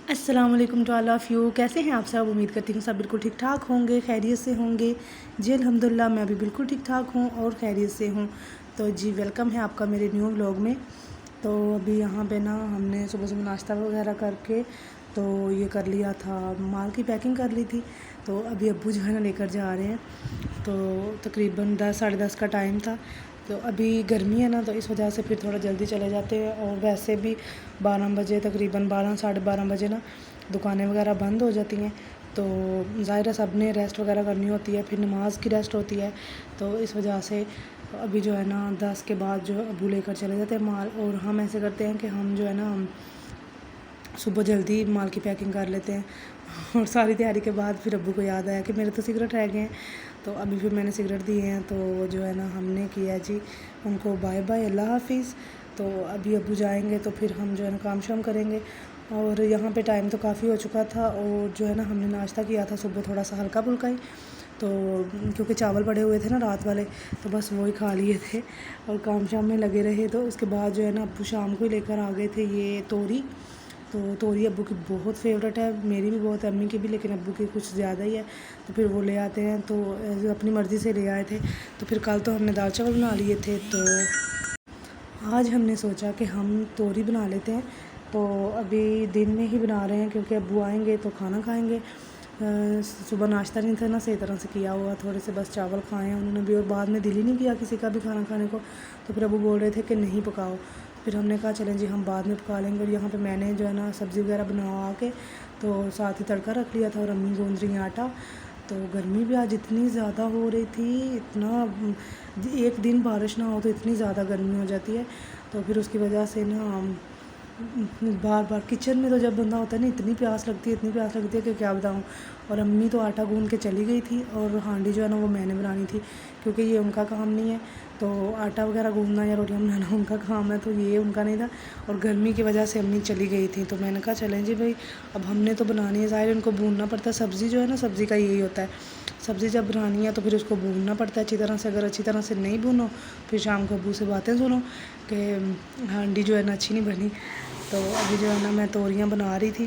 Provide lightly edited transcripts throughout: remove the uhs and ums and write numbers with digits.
السلام علیکم to all of you. کیسے ہیں آپ سب؟ امید کرتی ہوں سب بالکل ٹھیک ٹھاک ہوں گے، خیریت سے ہوں گے. جی الحمدللہ میں بھی بالکل ٹھیک ٹھاک ہوں اور خیریت سے ہوں. تو جی ویلکم ہے آپ کا میرے نیو ولاگ میں. تو ابھی یہاں پہ نا ہم نے صبح صبح ناشتہ وغیرہ کر کے تو یہ کر لیا تھا، مال کی پیکنگ کر لی تھی. تو ابھی ابو جو ہے نا لے کر جا رہے ہیں. تو تقریباً 10 ساڑھے 10 کا ٹائم تھا. تو ابھی گرمی ہے نا تو اس وجہ سے پھر تھوڑا جلدی چلے جاتے ہیں. اور ویسے بھی 12 بجے تقریباً 12 ساڑھے 12 بجے نا دکانیں وغیرہ بند ہو جاتی ہیں. تو ظاہر ہے سب نے ریسٹ وغیرہ کرنی ہوتی ہے، پھر نماز کی ریسٹ ہوتی ہے. تو اس وجہ سے ابھی جو ہے نا 10 کے بعد جو ابو لے کر چلے جاتے ہیں مال. اور ہم ایسے کرتے ہیں کہ ہم جو ہے نا صبح جلدی مال کی پیکنگ کر لیتے ہیں. اور ساری تیاری کے بعد پھر ابو کو یاد آیا کہ میرے تو سگریٹ رہ گئے ہیں. تو ابھی پھر میں نے سگریٹ دیے ہیں تو جو ہے نا ہم نے کیا جی ان کو بائے بائے، اللہ حافظ. تو ابھی ابو جائیں گے تو پھر ہم جو ہے نا کام شام کریں گے. اور یہاں پہ ٹائم تو کافی ہو چکا تھا اور جو ہے نا ہم نے ناشتہ کیا تھا صبح تھوڑا سا ہلکا پھلکا ہی. تو کیونکہ چاول پڑے ہوئے تھے نا رات والے تو بس وہی کھا لیے تھے اور کام شام میں لگے رہے. تو اس کے بعد جو ہے نا ابو شام کو ہی لے کر آ گئے تھے یہ توری. تو توری ابو کی بہت فیوریٹ ہے، میری بھی بہت، امی کی بھی، لیکن ابو کی کچھ زیادہ ہی ہے. تو پھر وہ لے آتے ہیں تو اپنی مرضی سے لے آئے تھے. تو پھر کل تو ہم نے دال چاول بنا لیے تھے، تو آج ہم نے سوچا کہ ہم توری بنا لیتے ہیں. تو ابھی دن میں ہی بنا رہے ہیں کیونکہ ابو آئیں گے تو کھانا کھائیں گے. صبح ناشتہ نہیں تھا نا صحیح طرح سے کیا ہوا، تھوڑے سے بس چاول کھائے ہیں انہوں نے بھی، اور بعد میں دل ہی نہیں کیا کسی کا بھی کھانا کھانے کو. تو پھر ابو بول رہے تھے کہ نہیں پکاؤ. پھر ہم نے کہا چلیں جی ہم بعد میں پکا لیں گے. اور یہاں پہ میں نے جو ہے نا سبزی وغیرہ بنا کے تو ساتھ ہی تڑکا رکھ لیا تھا. اور امی گوندھ رہی ہیں آٹا. تو گرمی بھی آج اتنی زیادہ ہو رہی تھی، اتنا ایک دن بارش نہ ہو تو اتنی زیادہ گرمی ہو جاتی ہے. تو پھر اس کی وجہ سے نا بار بار کچن میں تو جب بندہ ہوتا ہے نا اتنی پیاس لگتی ہے کہ کیا بتاؤں. اور امی تو آٹا گوندھ کے چلی گئی تھی اور ہانڈی جو ہے نا وہ میں نے بنانی تھی کیونکہ یہ ان کا کام نہیں ہے. تو آٹا وغیرہ گوندھنا یا روٹیاں بنانا ان کا کام ہے، تو یہ ان کا نہیں تھا. اور گرمی کی وجہ سے امی چلی گئی تھی. تو میں نے کہا چلیں جی بھائی اب ہم نے تو بنانی ہے، ظاہر ان کو بھوننا پڑتا ہے. سبزی جو ہے نا سبزی کا یہی ہوتا ہے، سبزی جب بنانی ہے تو پھر اس کو بھوننا پڑتا ہے اچھی طرح سے. اگر اچھی طرح سے نہیں بھونو پھر شام کو ابو سے باتیں سنو کہ ہانڈی جو ہے نا اچھی نہیں بنی. تو ابھی جو ہے نا میں توریاں بنا رہی تھی.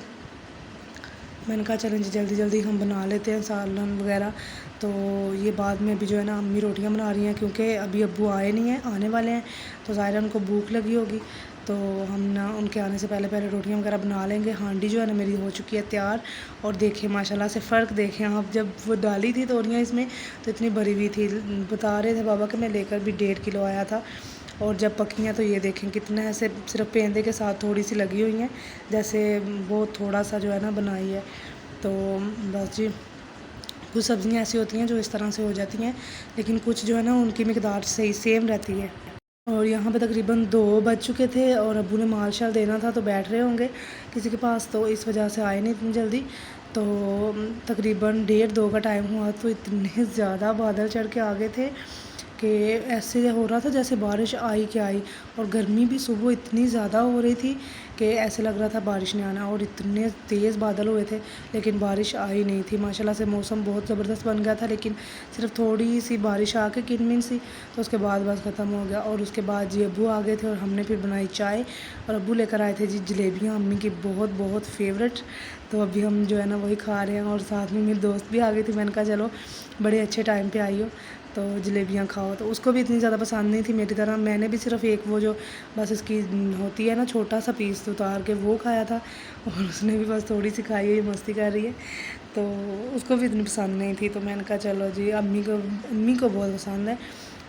میں نے کہا چلیں جی جلدی جلدی ہم بنا لیتے ہیں سالن وغیرہ. تو یہ بعد میں ابھی جو ہے نا امی روٹیاں بنا رہی ہیں کیونکہ ابھی ابو آئے نہیں ہیں، آنے والے ہیں. تو ظاہر ہے ان کو بھوک لگی ہوگی تو ہم نا ان کے آنے سے پہلے روٹیاں وغیرہ بنا لیں گے. ہانڈی جو ہے نا میری ہو چکی ہے تیار. اور دیکھیں ماشاءاللہ سے فرق دیکھیں آپ، جب وہ ڈالی تھی توریاں اس میں تو اتنی بھری ہوئی تھی. بتا رہے تھے بابا کہ میں لے کر بھی 1.5 کلو آیا تھا. اور جب پکی ہیں تو یہ دیکھیں کتنا ایسے صرف پیندے کے ساتھ تھوڑی سی لگی ہوئی ہیں، جیسے بہت تھوڑا سا جو ہے نا بنائی ہے. تو بس جی کچھ سبزیاں ایسی ہوتی ہیں جو اس طرح سے ہو جاتی ہیں، لیکن کچھ جو ہے نا ان کی مقدار صحیح سیم رہتی ہے. اور یہاں پہ تقریباً 2 بج چکے تھے اور ابو نے مال شال دینا تھا تو بیٹھ رہے ہوں گے کسی کے پاس، تو اس وجہ سے آئے نہیں اتنی جلدی. تو تقریباً 1:30-2 کا ٹائم ہوا تو اتنے زیادہ بادل چڑھ کے آ گئے تھے کہ ایسے ہو رہا تھا جیسے بارش آئی کہ آئی. اور گرمی بھی صبح اتنی زیادہ ہو رہی تھی کہ ایسے لگ رہا تھا بارش نہیں آنا. اور اتنے تیز بادل ہوئے تھے لیکن بارش آئی نہیں تھی. ماشاءاللہ سے موسم بہت زبردست بن گیا تھا، لیکن صرف تھوڑی سی بارش آ کے کنمن سی تو اس کے بعد بس ختم ہو گیا. اور اس کے بعد جی ابو آ گئے تھے اور ہم نے پھر بنائی چائے. اور ابو لے کر آئے تھے جی جلیبیاں، امی کی بہت بہت فیوریٹ. تو ابھی ہم جو ہے نا وہی کھا رہے ہیں. اور ساتھ میں میری دوست بھی آ گئی تھی. میں نے کہا چلو بڑے اچھے ٹائم پہ آئی ہو تو جلیبیاں کھاؤ. تو اس کو بھی اتنی زیادہ پسند نہیں تھی میری طرح. میں نے بھی صرف ایک وہ جو بس اس کی ہوتی ہے نا چھوٹا سا پیس اتار کے وہ کھایا تھا، اور اس نے بھی بس تھوڑی سی کھائی ہوئی مستی کر رہی ہے. تو اس کو بھی اتنی پسند نہیں تھی. تو میں نے کہا چلو جی امی کو بہت پسند ہے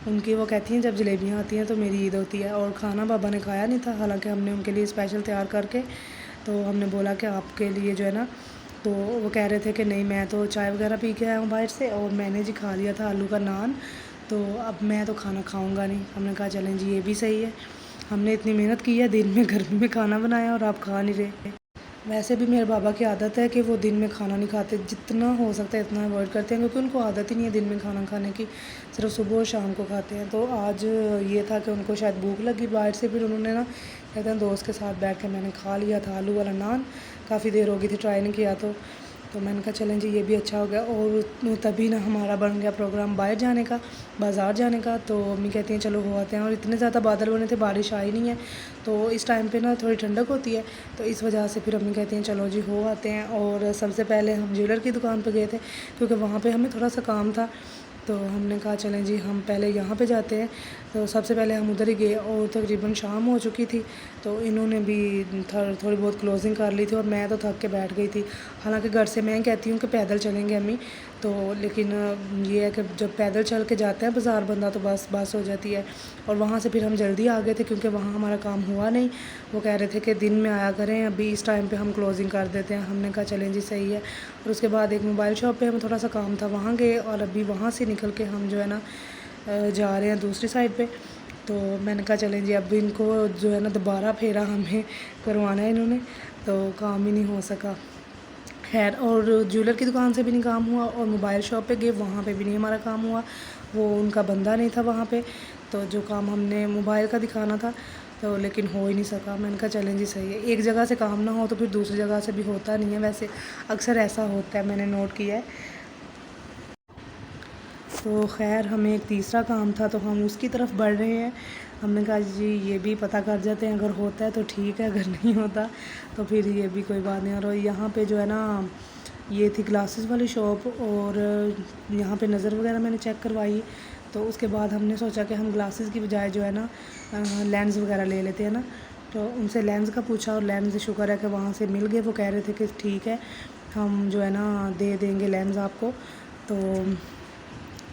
ان کی. وہ کہتی ہیں جب جلیبیاں آتی ہیں تو میری عید ہوتی ہے. اور کھانا بابا نے کھایا نہیں تھا، حالانکہ ہم نے ان کے لیے اسپیشل تیار کر کے تو ہم نے بولا کہ آپ کے لیے جو ہے نا، تو وہ کہہ رہے تھے کہ نہیں میں تو چائے وغیرہ پی کے آیا ہوں باہر سے، اور میں نے جی کھا لیا تھا آلو کا نان، تو اب میں تو کھانا کھاؤں گا نہیں. ہم نے کہا چلیں جی یہ بھی صحیح ہے، ہم نے اتنی محنت کی ہے دن میں گرمی میں کھانا بنایا اور آپ کھا نہیں رہے. ویسے بھی میرے بابا کی عادت ہے کہ وہ دن میں کھانا نہیں کھاتے، جتنا ہو سکتا ہے اتنا اوائڈ کرتے ہیں کیونکہ ان کو عادت ہی نہیں ہے دن میں کھانا کھانے کی، صرف صبح اور شام کو کھاتے ہیں. تو آج یہ تھا کہ ان کو شاید بھوک لگی باہر سے، پھر انہوں نے نا کہتے ہیں دوست کے ساتھ بیٹھ کے میں نے کھا لیا تھا آلو والا نان. کافی دیر ہو گئی تھی ٹرائی نہیں کیا. تو تو میں نے کہا چلیں جی یہ بھی اچھا ہو گیا. اور تبھی نا ہمارا بن گیا پروگرام باہر جانے کا, بازار جانے کا. تو امی کہتی ہیں چلو ہو آتے ہیں, اور اتنے زیادہ بادل بنے تھے, بارش آئی نہیں ہے. تو اس ٹائم پہ نا تھوڑی ٹھنڈک ہوتی ہے, تو اس وجہ سے پھر امی کہتی ہیں چلو جی ہو آتے ہیں. اور سب سے پہلے ہم جیولر کی دکان پہ گئے تھے, کیونکہ وہاں پہ ہمیں تھوڑا سا کام تھا. تو ہم نے کہا چلیں جی ہم پہلے یہاں پہ جاتے ہیں. تو سب سے پہلے ہم ادھر ہی گئے, اور تقریباً شام ہو چکی تھی. تو انہوں نے بھی تھوڑی بہت کلوزنگ کر لی تھی, اور میں تو تھک کے بیٹھ گئی تھی. حالانکہ گھر سے میں کہتی ہوں کہ پیدل چلیں گے امی, تو لیکن یہ ہے کہ جب پیدل چل کے جاتا ہے بازار بندہ تو بس ہو جاتی ہے. اور وہاں سے پھر ہم جلدی آ گئے تھے, کیونکہ وہاں ہمارا کام ہوا نہیں. وہ کہہ رہے تھے کہ دن میں آیا کریں, ابھی اس ٹائم پہ ہم کلوزنگ کر دیتے ہیں. ہم نے کہا چلیں جی صحیح ہے. اور اس کے بعد ایک موبائل شاپ پہ ہمیں تھوڑا سا کام تھا, وہاں گئے. اور ابھی وہاں سے نکل کے ہم جو ہے نا جا رہے ہیں دوسری سائڈ پہ. تو میں نے کہا چلیں جی اب ان کو جو ہے نا دوبارہ پھیرا ہمیں کروانا ہے انہوں نے, تو کام ہی نہیں ہو سکا. خیر, اور جیولر کی دکان سے بھی نہیں کام ہوا, اور موبائل شاپ پہ گئے وہاں پہ بھی نہیں ہمارا کام ہوا. وہ ان کا بندہ نہیں تھا وہاں پہ, تو جو کام ہم نے موبائل کا دکھانا تھا تو لیکن ہو ہی نہیں سکا. میں نے کہا چلیں جی صحیح ہے, ایک جگہ سے کام نہ ہو تو پھر دوسری جگہ سے بھی ہوتا نہیں ہے. ویسے اکثر ایسا ہوتا ہے, میں نے نوٹ کیا ہے. تو خیر ہمیں ایک تیسرا کام تھا, تو ہم اس کی طرف بڑھ رہے ہیں. ہم نے کہا جی یہ بھی پتہ کر جاتے ہیں, اگر ہوتا ہے تو ٹھیک ہے, اگر نہیں ہوتا تو پھر یہ بھی کوئی بات نہیں. اور یہاں پہ جو ہے نا یہ تھی گلاسز والی شاپ, اور یہاں پہ نظر وغیرہ میں نے چیک کروائی. تو اس کے بعد ہم نے سوچا کہ ہم گلاسز کی بجائے جو ہے نا لینز وغیرہ لے لیتے ہیں نا. تو ان سے لینز کا پوچھا, اور لینز شکر ہے کہ وہاں سے مل گئے. وہ کہہ رہے تھے کہ ٹھیک ہے ہم جو ہے نا دے دیں گے لینز آپ کو. تو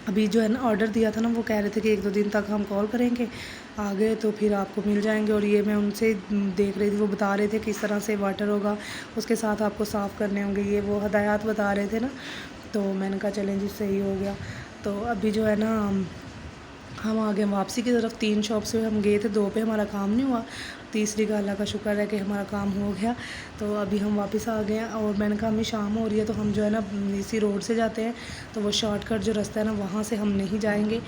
ابھی جو ہے نا آرڈر دیا تھا نا, وہ کہہ رہے تھے کہ 1-2 دن تک ہم کال کریں گے, آگے تو پھر آپ کو مل جائیں گے. اور یہ میں ان سے دیکھ رہی تھی, وہ بتا رہے تھے کس طرح سے واٹر ہوگا, اس کے ساتھ آپ کو صاف کرنے ہوں گے, یہ وہ ہدایات بتا رہے تھے نا. تو میں نے کہا چلیں جی صحیح ہو گیا. تو ابھی جو ہے نا ہم آگے واپسی کی طرف 3 شاپ سے ہم گئے تھے, 2 پہ ہمارا کام نہیں ہوا, تیسری کا اللہ کا شکر ہے کہ ہمارا کام ہو گیا. تو ابھی ہم واپس آ گئے ہیں. اور میں نے کہا ہمیں شام ہو رہی ہے, تو ہم جو ہے نا اسی روڈ سے جاتے ہیں. تو وہ شارٹ کٹ جو راستہ ہے نا, وہاں سے ہم نہیں جائیں گے.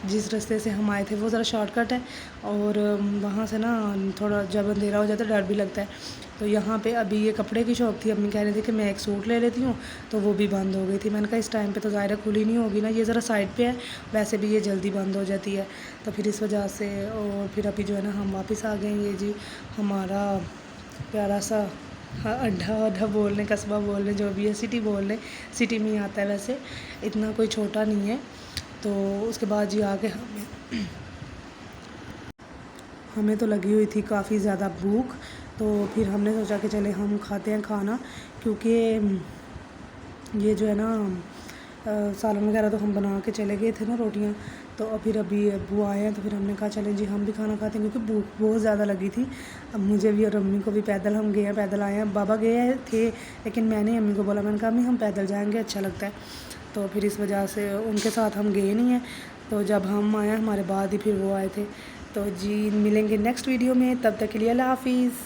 جس راستے سے ہم آئے تھے وہ ذرا شارٹ کٹ ہے, اور وہاں سے نا تھوڑا جب اندھیرا ہو جاتا ہے ڈر بھی لگتا ہے. تو یہاں پہ ابھی یہ کپڑے کی شاپ تھی, امی کہہ رہی تھی کہ میں ایک سوٹ لے لیتی ہوں, تو وہ بھی بند ہو گئی تھی. میں نے کہا اس ٹائم پہ تو ظاہر کھلی نہیں ہوگی نا, یہ ذرا سائڈ پہ ہے, ویسے بھی یہ جلدی بند ہو جاتی ہے. تو پھر اس وجہ سے, اور پھر ابھی جو ہے نا ہم واپس آ گئے ہیں. یہ جی ہمارا پیارا سا اڈا بول لیں, قصبہ بول لیں, جو بھی ہے, سٹی بول لیں, سٹی میں ہی آتا ہے, ویسے اتنا کوئی چھوٹا نہیں ہے. تو اس کے بعد جی آگے ہمیں تو لگی ہوئی تھی کافی زیادہ بھوک. تو پھر ہم نے سوچا کہ چلے ہم کھاتے ہیں کھانا, کیونکہ یہ جو ہے نا سالن وغیرہ تو ہم بنا کے چلے گئے تھے نا, روٹیاں. تو پھر ابھی ابو آئے ہیں, تو پھر ہم نے کہا چلیں جی ہم بھی کھانا کھاتے ہیں, کیونکہ بھوک بہت زیادہ لگی تھی. اب مجھے بھی اور امی کو بھی پیدل, ہم گئے ہیں پیدل آئے ہیں. بابا گئے تھے لیکن میں نے امی کو بولا, میں نے کہا امی ہم پیدل جائیں گے, اچھا لگتا ہے. تو پھر اس وجہ سے ان کے ساتھ ہم گئے نہیں ہیں. تو جب ہم آئے ہمارے بعد ہی پھر وہ آئے تھے. تو جی ملیں گے نیکسٹ ویڈیو میں, تب تک کے لیے اللہ حافظ.